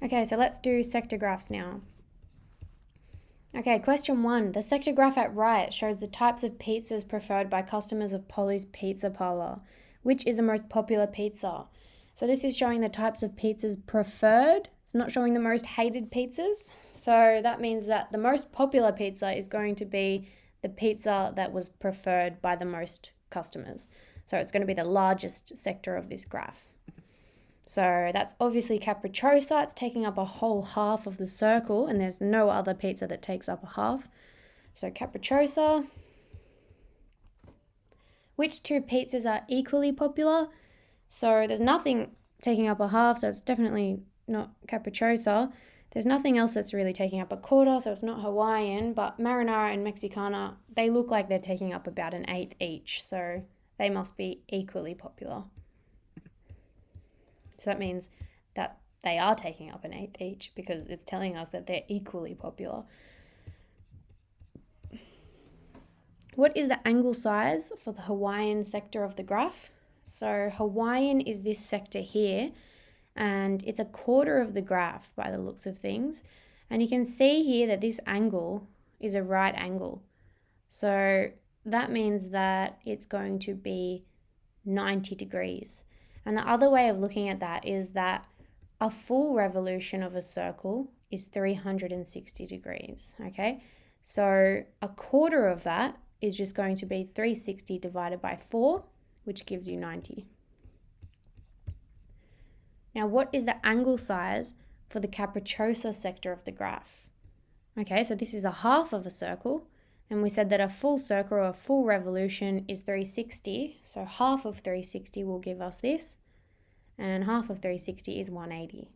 Okay, so let's do sector graphs now. Okay, question 1. The sector graph at right shows the types of pizzas preferred by customers of Polly's Pizza Parlor. Which is the most popular pizza? So this is showing the types of pizzas preferred. It's not showing the most hated pizzas. So that means that the most popular pizza is going to be the pizza that was preferred by the most customers. So it's going to be the largest sector of this graph. So that's obviously Capricciosa. It's taking up a whole half of the circle, and there's no other pizza that takes up a half. So Capricciosa. Which two pizzas are equally popular? So there's nothing taking up a half, so it's definitely not Capricciosa. There's nothing else that's really taking up a quarter, so it's not Hawaiian, but Marinara and Mexicana, they look like they're taking up about an eighth each, so they must be equally popular. So that means that they are taking up an eighth each because it's telling us that they're equally popular. What is the angle size for the Hawaiian sector of the graph? So Hawaiian is this sector here, and it's a quarter of the graph by the looks of things. And you can see here that this angle is a right angle. So that means that it's going to be 90 degrees. And the other way of looking at that is that a full revolution of a circle is 360 degrees, okay? So a quarter of that is just going to be 360 divided by 4, which gives you 90. Now, what is the angle size for the Capricciosa sector of the graph? Okay, so this is a half of a circle, and we said that a full circle or a full revolution is 360, so half of 360 will give us this, and half of 360 is 180.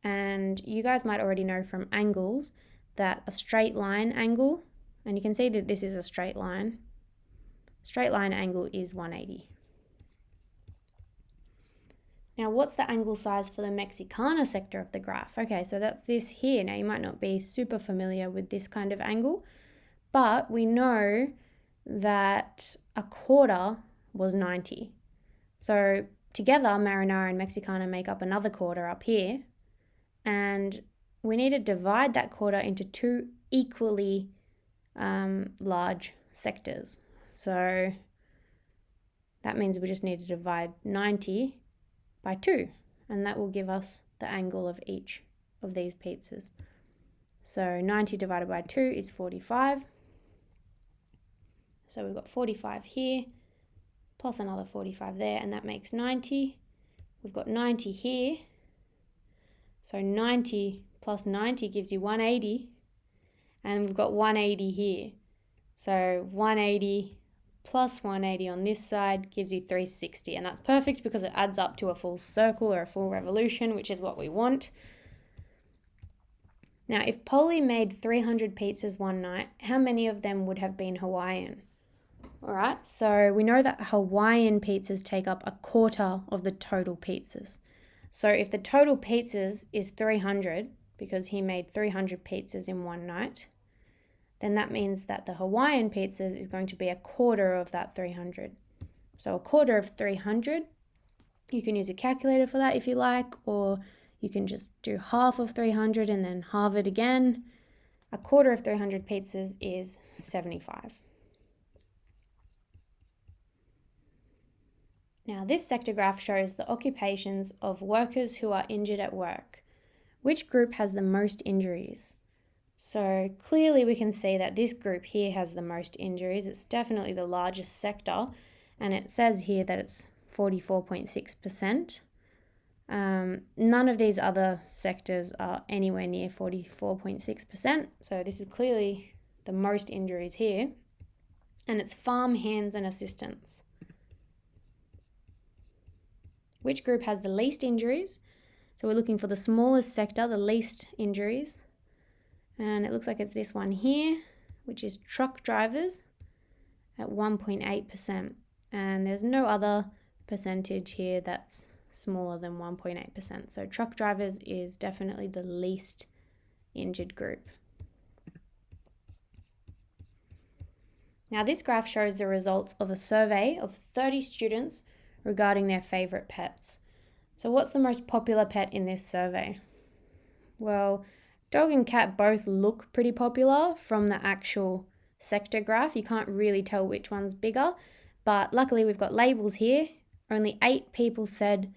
And you guys might already know from angles that a straight line angle, and you can see that this is a straight line angle is 180. Now, what's the angle size for the Mexicana sector of the graph? Okay, so that's this here. Now, you might not be super familiar with this kind of angle, but we know that a quarter was 90. So together, Marinara and Mexicana make up another quarter up here, and we need to divide that quarter into two equally large sectors. So that means we just need to divide 90 by 2, and that will give us the angle of each of these pizzas. So 90 divided by 2 is 45. So we've got 45 here, plus another 45 there, and that makes 90. We've got 90 here. So 90 plus 90 gives you 180, and we've got 180 here. So 180 plus 180 on this side gives you 360, and that's perfect because it adds up to a full circle or a full revolution, which is what we want. Now, if Polly made 300 pizzas one night, how many of them would have been Hawaiian? All right, so we know that Hawaiian pizzas take up a quarter of the total pizzas. So if the total pizzas is 300, because he made 300 pizzas in one night, then that means that the Hawaiian pizzas is going to be a quarter of that 300. So a quarter of 300, you can use a calculator for that if you like, or you can just do half of 300 and then halve it again. A quarter of 300 pizzas is 75. Now this sector graph shows the occupations of workers who are injured at work. Which group has the most injuries? So clearly we can see that this group here has the most injuries. It's definitely the largest sector, and it says here that it's 44.6%. None of these other sectors are anywhere near 44.6%, so this is clearly the most injuries here. And it's farm hands and assistants. Which group has the least injuries? So we're looking for the smallest sector, the least injuries. And it looks like it's this one here, which is truck drivers at 1.8%. And there's no other percentage here that's smaller than 1.8%. So truck drivers is definitely the least injured group. Now this graph shows the results of a survey of 30 students regarding their favorite pets. So what's the most popular pet in this survey? Well, dog and cat both look pretty popular from the actual sector graph. You can't really tell which one's bigger, but luckily we've got labels here. Only 8 people said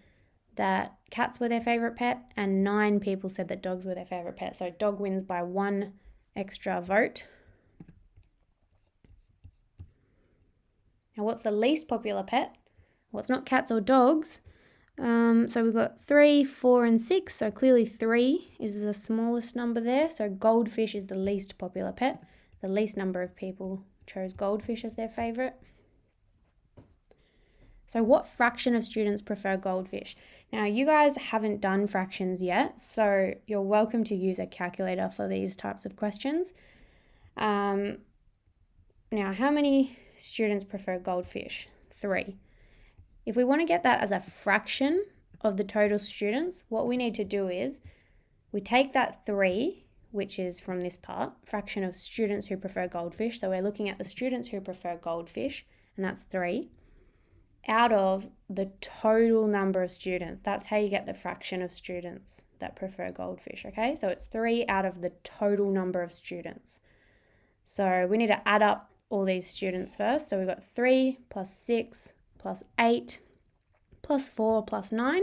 that cats were their favourite pet and 9 people said that dogs were their favourite pet. So dog wins by 1 extra vote. Now, what's the least popular pet? Well, it's not cats or dogs. So we've got 3, 4, and 6. So clearly 3 is the smallest number there. So goldfish is the least popular pet. The least number of people chose goldfish as their favourite. So what fraction of students prefer goldfish? Now, you guys haven't done fractions yet, so you're welcome to use a calculator for these types of questions. Now, how many students prefer goldfish? 3. If we want to get that as a fraction of the total students, what we need to do is we take that 3, which is from this part, fraction of students who prefer goldfish. So we're looking at the students who prefer goldfish, and that's 3, out of the total number of students. That's how you get the fraction of students that prefer goldfish, okay? So it's 3 out of the total number of students. So we need to add up all these students first. So we've got 3 plus 6 plus 8 plus 4 plus 9.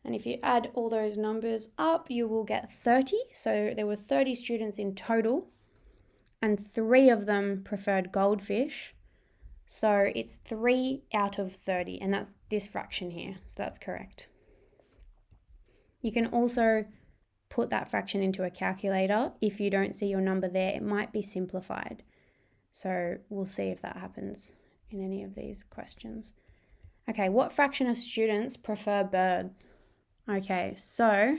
And if you add all those numbers up, you will get 30. So there were 30 students in total, and 3 of them preferred goldfish. So it's 3 out of 30, and that's this fraction here. So that's correct. You can also put that fraction into a calculator. If you don't see your number there, it might be simplified. So we'll see if that happens in any of these questions. Okay, what fraction of students prefer birds? Okay, so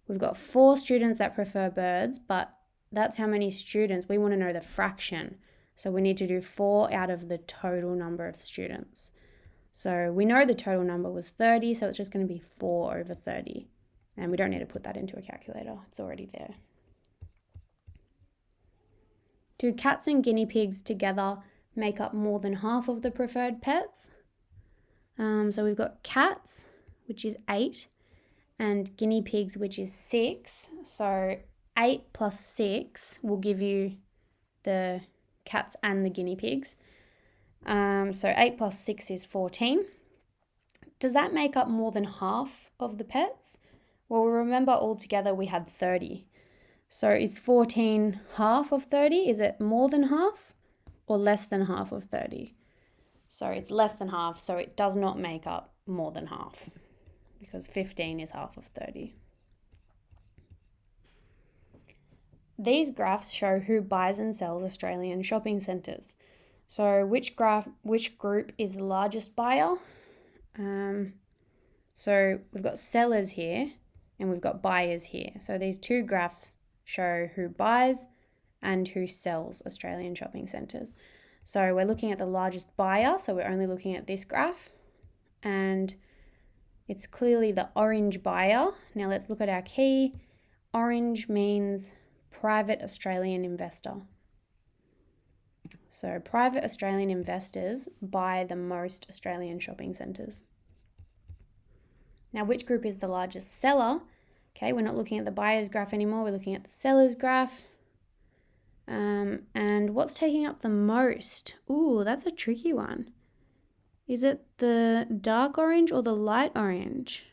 we've got 4 students that prefer birds, but that's how many students. We want to know the fraction. So we need to do 4 out of the total number of students. So we know the total number was 30, so it's just going to be 4 over 30. And we don't need to put that into a calculator. It's already there. Do cats and guinea pigs together make up more than half of the preferred pets? So we've got cats, which is 8, and guinea pigs, which is 6. So 8 plus 6 will give you the cats and the guinea pigs. So 8 plus 6 is 14. Does that make up more than half of the pets? Well, remember altogether we had 30. So is 14 half of 30? Is it more than half or less than half of 30? So it's less than half, so it does not make up more than half because 15 is half of 30. These graphs show who buys and sells Australian shopping centres. So which group is the largest buyer? So we've got sellers here and we've got buyers here. So these 2 graphs show who buys and who sells Australian shopping centres. So we're looking at the largest buyer, so we're only looking at this graph, and it's clearly the orange buyer. Now let's look at our key. Orange means private Australian investor. So private Australian investors buy the most Australian shopping centres. Now, which group is the largest seller? Okay, we're not looking at the buyer's graph anymore, we're looking at the seller's graph. And what's taking up the most? Ooh, that's a tricky one. Is it the dark orange or the light orange?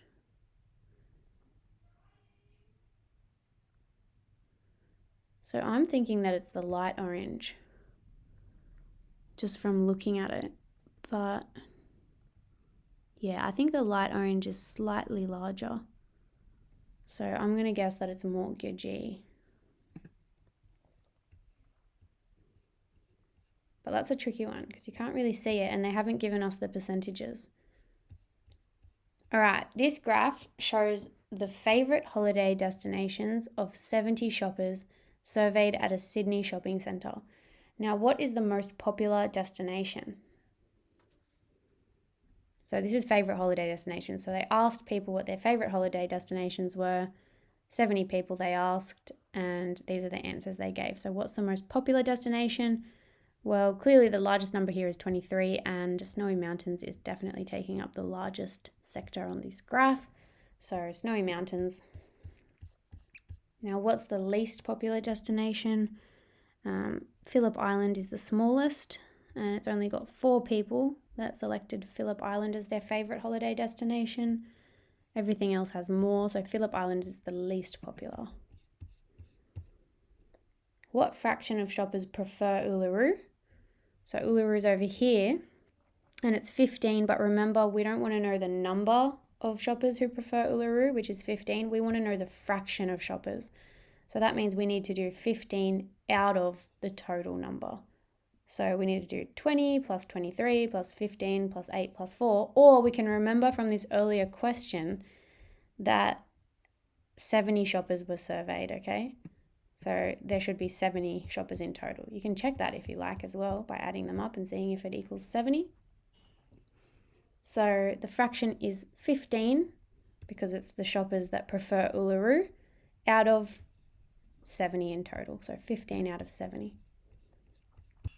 So I'm thinking that it's the light orange, just from looking at it. But yeah, I think the light orange is slightly larger. So I'm going to guess that it's mortgagee. But that's a tricky one because you can't really see it and they haven't given us the percentages. All right, this graph shows the favourite holiday destinations of 70 shoppers surveyed at a Sydney shopping centre. Now, what is the most popular destination? So this is favourite holiday destinations. So they asked people what their favourite holiday destinations were. 70 people they asked, and these are the answers they gave. So what's the most popular destination? Well, clearly the largest number here is 23, and Snowy Mountains is definitely taking up the largest sector on this graph. So Snowy Mountains Now, what's the least popular destination? Phillip Island is the smallest, and it's only got 4 people that selected Phillip Island as their favourite holiday destination. Everything else has more, so Phillip Island is the least popular. What fraction of shoppers prefer Uluru? So Uluru is over here, and it's 15, but remember, we don't want to know the number of shoppers who prefer Uluru, which is 15. We want to know the fraction of shoppers. So that means we need to do 15 out of the total number. So we need to do 20 plus 23 plus 15 plus 8 plus 4. Or we can remember from this earlier question that 70 shoppers were surveyed, okay? So there should be 70 shoppers in total. You can check that if you like as well by adding them up and seeing if it equals 70. So the fraction is 15 because it's the shoppers that prefer Uluru out of 70 in total. So 15 out of 70.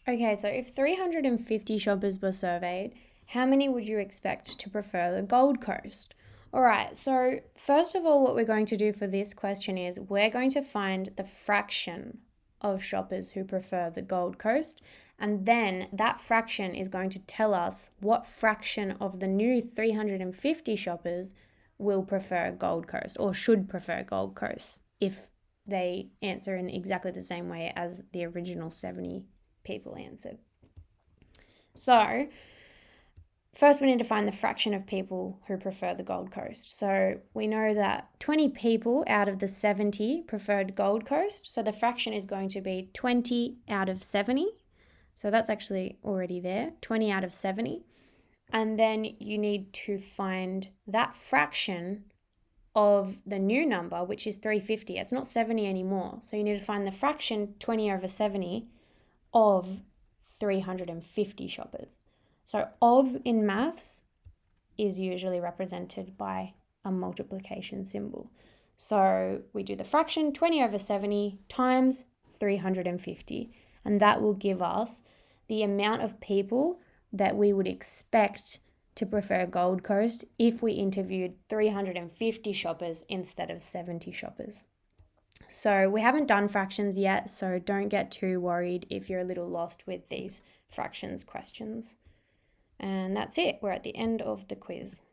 Okay, so if 350 shoppers were surveyed, how many would you expect to prefer the Gold Coast? All right, so first of all, what we're going to do for this question is we're going to find the fraction of shoppers who prefer the Gold Coast, and then that fraction is going to tell us what fraction of the new 350 shoppers will prefer Gold Coast or should prefer Gold Coast if they answer in exactly the same way as the original 70 people answered. So first we need to find the fraction of people who prefer the Gold Coast. So we know that 20 people out of the 70 preferred Gold Coast. So the fraction is going to be 20 out of 70. So that's actually already there, 20 out of 70. And then you need to find that fraction of the new number, which is 350. It's not 70 anymore. So you need to find the fraction 20 over 70 of 350 shoppers. So of in maths is usually represented by a multiplication symbol. So we do the fraction 20 over 70 times 350, and that will give us the amount of people that we would expect to prefer Gold Coast if we interviewed 350 shoppers instead of 70 shoppers. So we haven't done fractions yet, so don't get too worried if you're a little lost with these fractions questions. And that's it. We're at the end of the quiz.